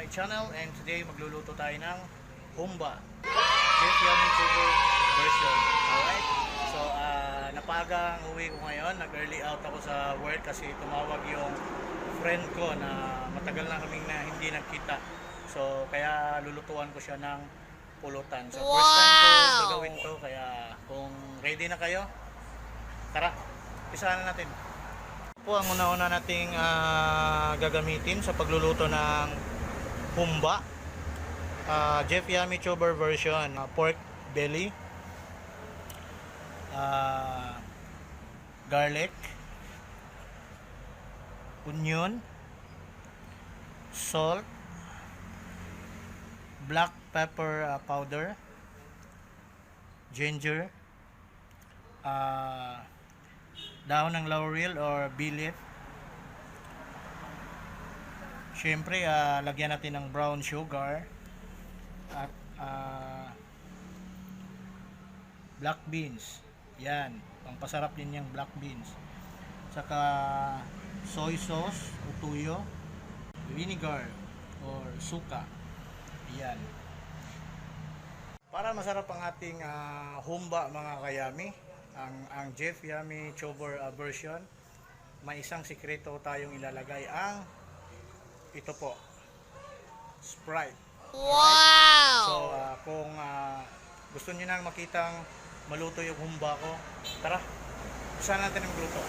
ating channel, and today magluluto tayo ng humba JeffYummyTuber version. Alright? So napaga ang uwi ko ngayon, nag-early out ako sa work kasi tumawag yung friend ko na matagal na kaming na hindi nagkita. So kaya lulutuan ko siya ng pulutan. So first time ko gagawin to, kaya kung ready na kayo, tara, umpisahan na natin. Po ang una-una nating gagamitin sa pagluluto ng humba JeffYummyTuber version. Pork belly, garlic, onion, salt, black pepper powder, ginger, dahon ng laurel or bay leaf. Syempre lagyan natin ng brown sugar at black beans. Yan, pampasarap din yung black beans. Saka soy sauce o toyo, vinegar or suka. Yan. Para masarap ang ating humba mga kayami, ang JeffYummyTuber version, may isang sikreto tayong ilalagay, ang ito po, Sprite. Wow! So kung gusto niyo nang makitang maluto yung humba ko, tara, usahan natin ang magluto.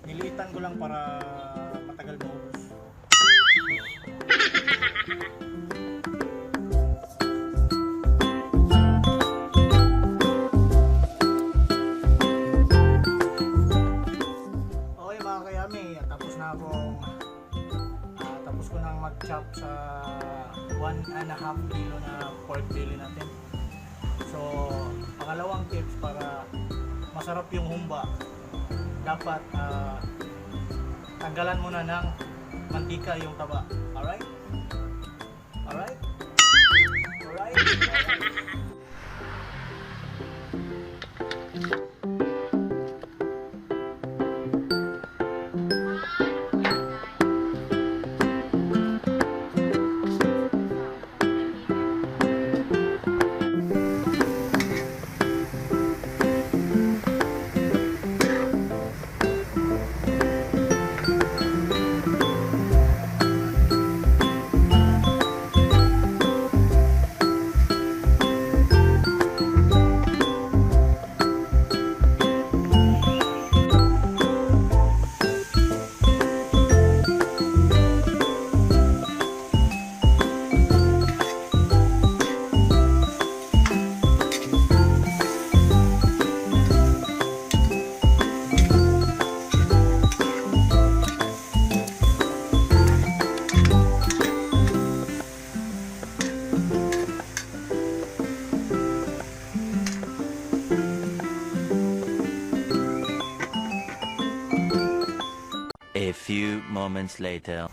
Nilitan ko lang para matagal maubos. Okay mga kayami, tapos na akong tapos ko nang mag-chop sa 1.5 kilo na pork belly natin. So pangalawang tips para masarap yung humba, dapat tanggalan muna ng mantika yung taba. Alright? Alright? Alright? A few moments later.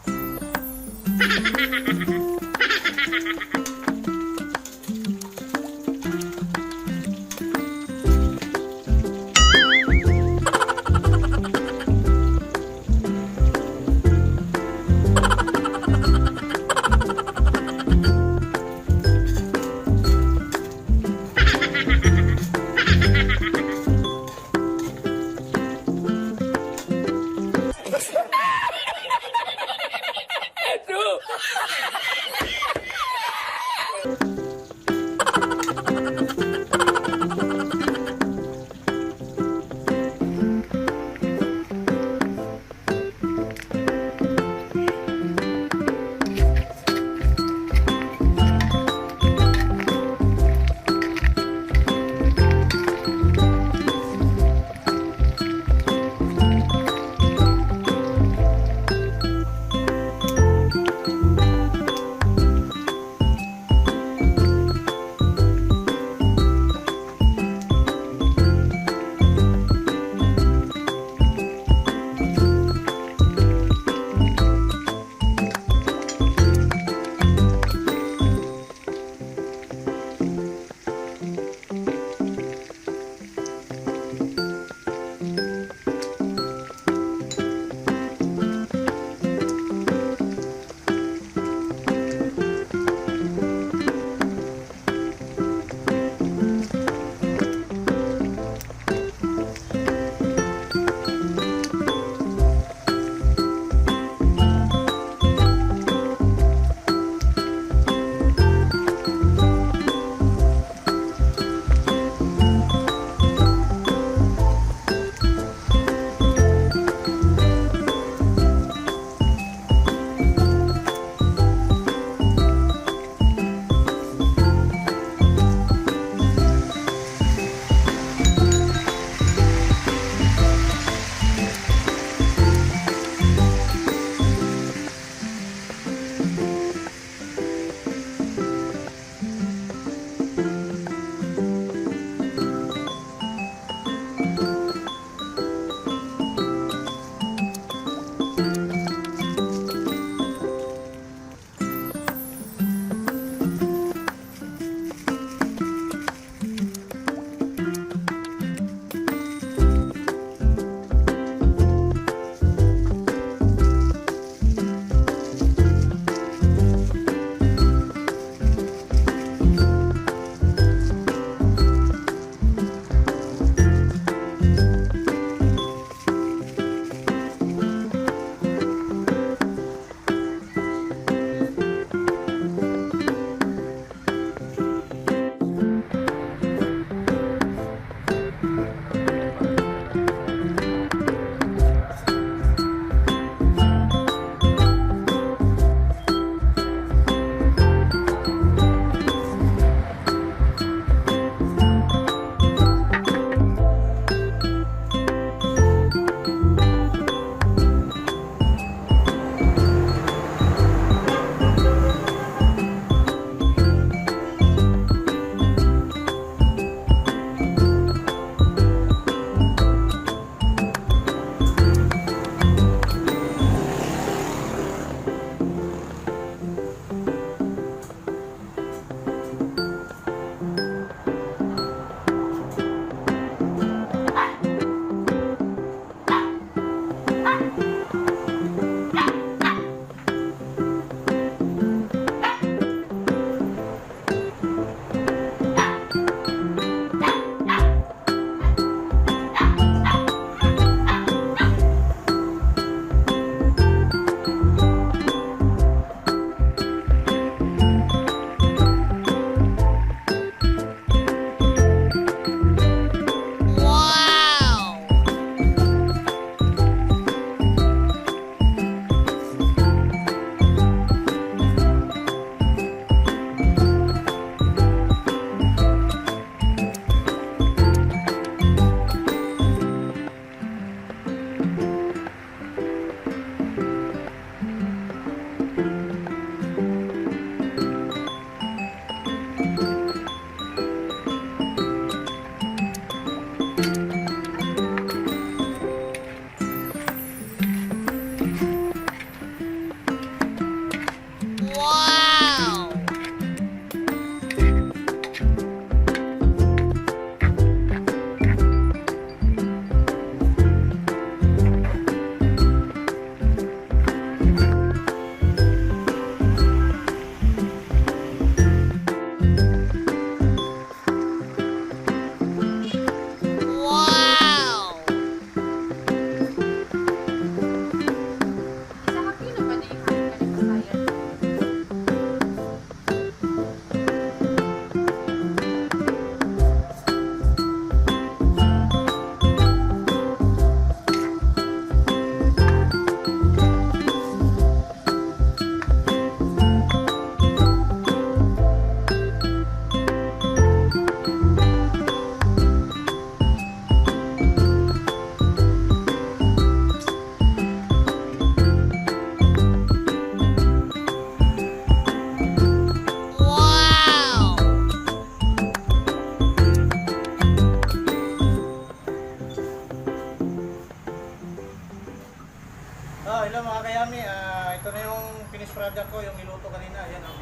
mantika ko, yung niluto kanina. Yan o.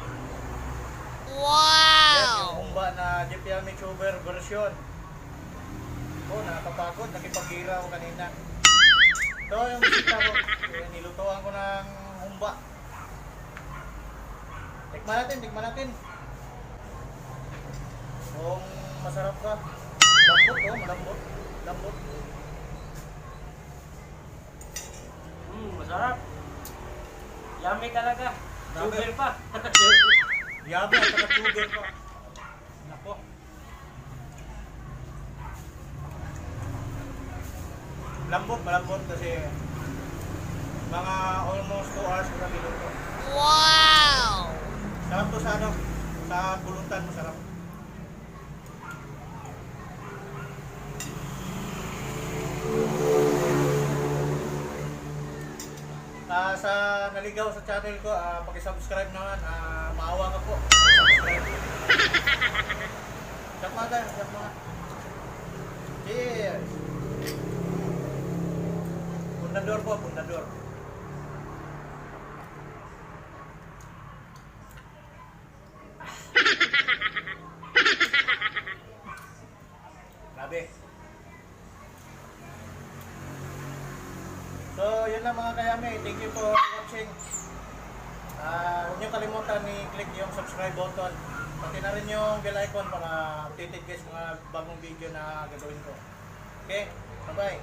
Wow! Yan yung humba na JeffYummyTuber version. Oh, nakakapagod. Nakipag-ira ako kanina. Ito yung bisita ko. Nilutuan ko ng humba. Tikman natin. Kung masarap ka. Lambot oh, malambot. Lambot. Masarap. Yummy talaga. Sugar pa. Yummy at saka sugar pa. Nako. Malambot kasi mga almost 2 hours ko na niluto. Wow! Sarap to sa ano, sa bulutan masarap. Sa naligaw sa channel ko, paki-subscribe naman, maawa ka po. Subscribe. Shot mga. Cheers! Bundador po, bundador. Grabe. So, yun lang mga kayami. Thank you for watching. Huwag niyo kalimutan i-click yung subscribe button. Pati na rin yung bell icon para updated guys mga bagong video na gagawin ko. Okay? Bye-bye.